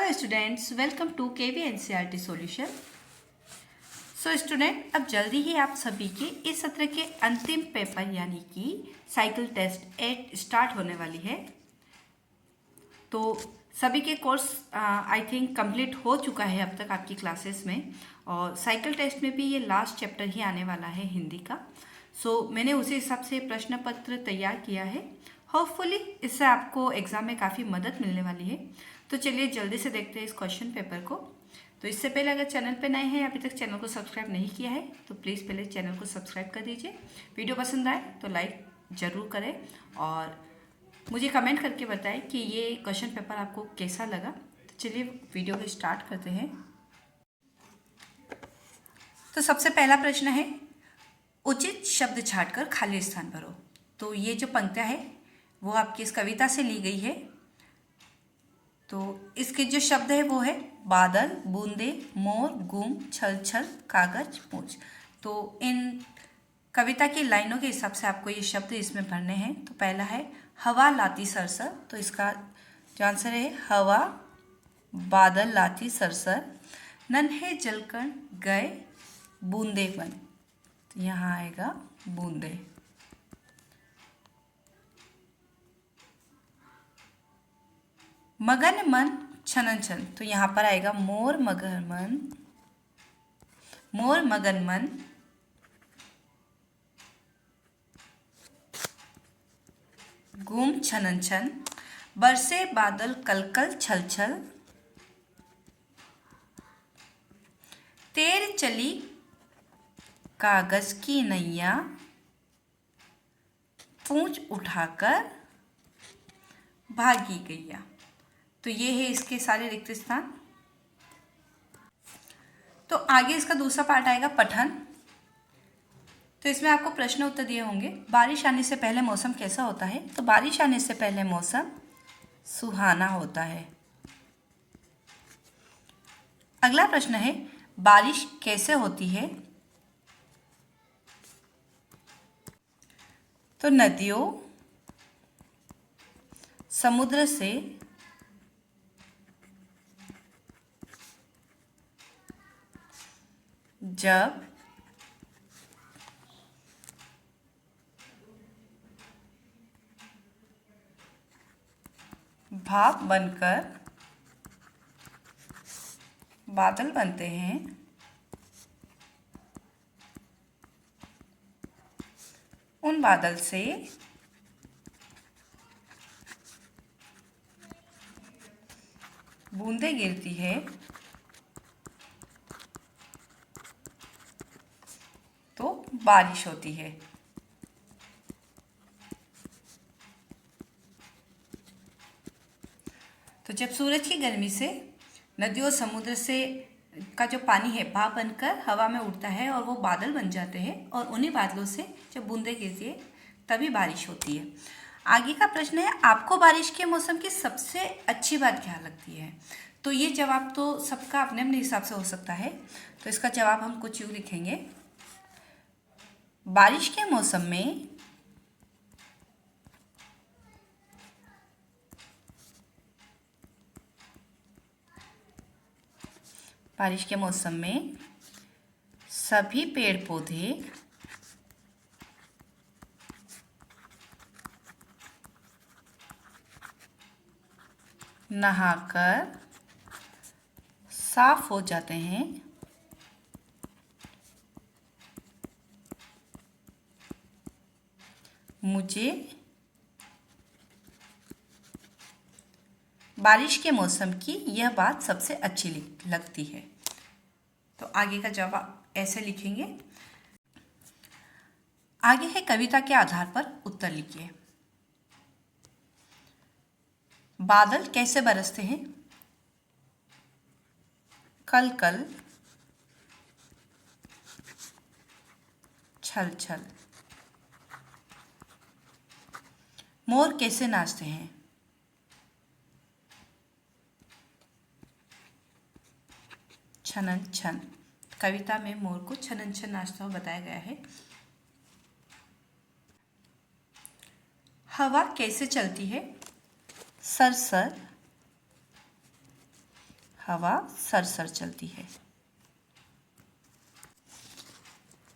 Hello students, welcome to KV NCERT solution. So student, अब जल्दी ही आप सभी के इस सत्र के अंतिम पेपर यानी कि साइकिल टेस्ट 8 स्टार्ट होने वाली है। तो सभी के कोर्स आई थिंक कंप्लीट हो चुका है अब तक आपकी क्लासेस में, और साइकिल टेस्ट में भी ये लास्ट चैप्टर ही आने वाला है हिंदी का। सो मैंने उसी हिसाब से प्रश्न पत्र तैयार किया है। होपफुली इससे आपको एग्ज़ाम में काफ़ी मदद मिलने वाली है। तो चलिए जल्दी से देखते हैं इस क्वेश्चन पेपर को। तो इससे पहले अगर चैनल पे नए हैं, अभी तक चैनल को सब्सक्राइब नहीं किया है, तो प्लीज़ पहले चैनल को सब्सक्राइब कर दीजिए। वीडियो पसंद आए तो लाइक ज़रूर करें और मुझे कमेंट करके बताएं कि ये क्वेश्चन पेपर आपको कैसा लगा। तो चलिए वीडियो को स्टार्ट करते हैं। तो सबसे पहला प्रश्न है, उचित शब्द छांटकर खाली स्थान भरो। तो ये जो पंक्तियाँ है वो आपकी इस कविता से ली गई है। तो इसके जो शब्द है वो है बादल, बूंदे, मोर, गुम, छल छल, कागज, पूंछ। तो इन कविता की लाइनों के हिसाब से आपको ये शब्द इसमें भरने हैं। तो पहला है हवा लाती सरसर। तो इसका जो आंसर है हवा, बादल लाती सरसर, नन्हे जलकण गए बूंदे बन। तो यहाँ आएगा बूंदे। मगन मन छनन छन। तो यहाँ पर आएगा मोर मगन मन, मोर मगन मन, गुम छनन छन, बरसे बादल कलकल छल छल, तेर चली कागज की नैया, पूंछ उठाकर भागी गैया। तो ये है इसके सारे रिक्त स्थान। तो आगे इसका दूसरा पार्ट आएगा पठन। तो इसमें आपको प्रश्न उत्तर दिए होंगे। बारिश आने से पहले मौसम कैसा होता है? तो बारिश आने से पहले मौसम सुहाना होता है। अगला प्रश्न है, बारिश कैसे होती है? तो नदियों, समुद्र से, जब भाप बनकर बादल बनते हैं, उन बादल से बूंदें गिरती है, तो बारिश होती है। तो जब सूरज की गर्मी से नदियों समुद्र से का जो पानी है भाप बनकर हवा में उड़ता है और वो बादल बन जाते हैं, और उन्हीं बादलों से जब बूंदें गिरती है तभी बारिश होती है। आगे का प्रश्न है, आपको बारिश के मौसम की सबसे अच्छी बात क्या लगती है? तो ये जवाब तो सबका अपने अपने हिसाब से हो सकता है। तो इसका जवाब हम कुछ यूँ लिखेंगे, बारिश के मौसम में सभी पेड़ पौधे नहाकर साफ हो जाते हैं, मुझे बारिश के मौसम की यह बात सबसे अच्छी लगती है। तो आगे का जवाब ऐसे लिखेंगे। आगे है कविता के आधार पर उत्तर लिखिए। बादल कैसे बरसते हैं? कल कल, छल छल। मोर कैसे नाचते हैं? छनन छन। कविता में मोर को छनन छन नाचता हुआ बताया गया है। हवा कैसे चलती है? सरसर, हवा सरसर चलती है।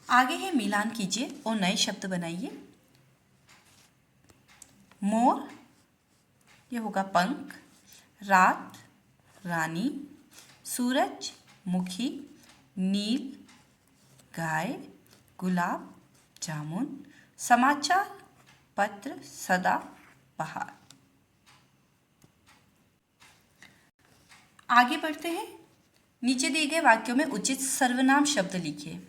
आगे है मिलान कीजिए और नए शब्द बनाइए। मोर, ये होगा पंख। रात, रानी। सूरज, मुखी। नील, गाय। गुलाब, जामुन। समाचार पत्र, सदा बहार। आगे बढ़ते हैं। नीचे दिए गए वाक्यों में उचित सर्वनाम शब्द लिखिए।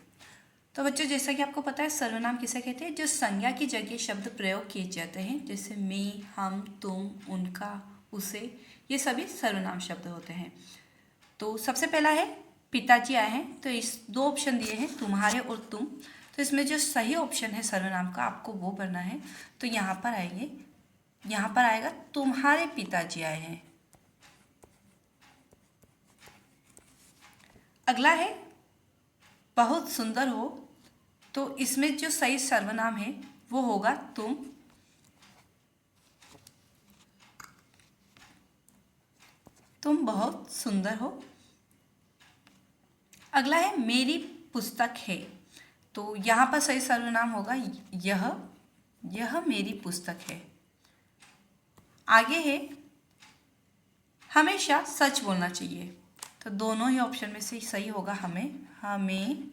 तो बच्चों, जैसा कि आपको पता है सर्वनाम किसे कहते हैं? जो संज्ञा की जगह शब्द प्रयोग किए जाते हैं, जैसे मैं, हम, तुम, उनका, उसे, ये सभी सर्वनाम शब्द होते हैं। तो सबसे पहला है पिताजी आए हैं, तो इस दो ऑप्शन दिए हैं, तुम्हारे और तुम। तो इसमें जो सही ऑप्शन है सर्वनाम का, आपको वो भरना है। तो यहाँ पर आएंगे, यहाँ पर आएगा तुम्हारे पिताजी आए हैं। अगला है बहुत सुंदर हो, तो इसमें जो सही सर्वनाम है वो होगा तुम। तुम बहुत सुंदर हो। अगला है मेरी पुस्तक है, तो यहाँ पर सही सर्वनाम होगा यह मेरी पुस्तक है। आगे है हमेशा सच बोलना चाहिए, तो दोनों ही ऑप्शन में से सही होगा। हमें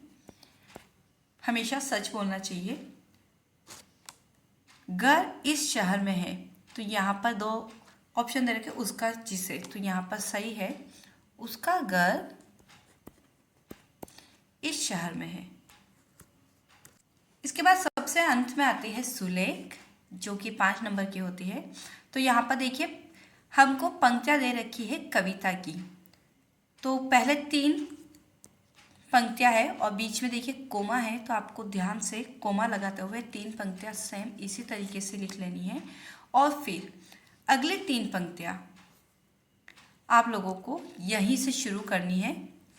हमेशा सच बोलना चाहिए। घर इस शहर में है, तो यहाँ पर दो ऑप्शन दे रखे, उसका जिसे, तो यहाँ पर सही है उसका घर इस शहर में है। इसके बाद सबसे अंत में आती है सुलेख, जो कि 5 नंबर की होती है। तो यहाँ पर देखिए हमको पंक्तियाँ दे रखी है कविता की, तो पहले 3 पंक्तियाँ है और बीच में देखिए कोमा है, तो आपको ध्यान से कोमा लगाते हुए 3 पंक्तियाँ सेम इसी तरीके से लिख लेनी है। और फिर अगले 3 पंक्तियाँ आप लोगों को यहीं से शुरू करनी है,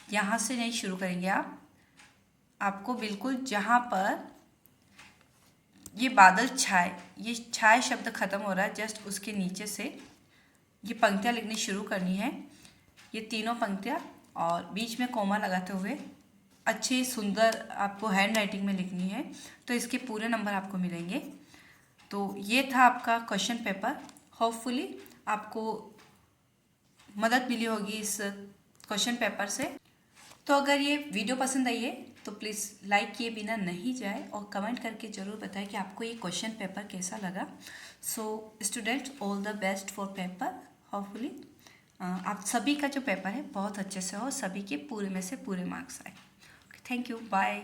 यहाँ से नहीं शुरू करेंगे आपको बिल्कुल जहाँ पर ये बादल छाए, ये छाए शब्द खत्म हो रहा है, जस्ट उसके नीचे से ये पंक्तियाँ लिखनी शुरू करनी है, ये तीनों पंक्तियाँ, और बीच में कोमा लगाते हुए अच्छी सुंदर आपको हैंड राइटिंग में लिखनी है। तो इसके पूरे नंबर आपको मिलेंगे। तो ये था आपका क्वेश्चन पेपर। होपफुली आपको मदद मिली होगी इस क्वेश्चन पेपर से। तो अगर ये वीडियो पसंद आई है तो प्लीज़ लाइक किए बिना नहीं जाए और कमेंट करके ज़रूर बताएं कि आपको ये क्वेश्चन पेपर कैसा लगा। So students, all the best for paper. Hopefully आप सभी का जो पेपर है बहुत अच्छे से हो, सभी के पूरे में से पूरे मार्क्स आए। Thank you, bye.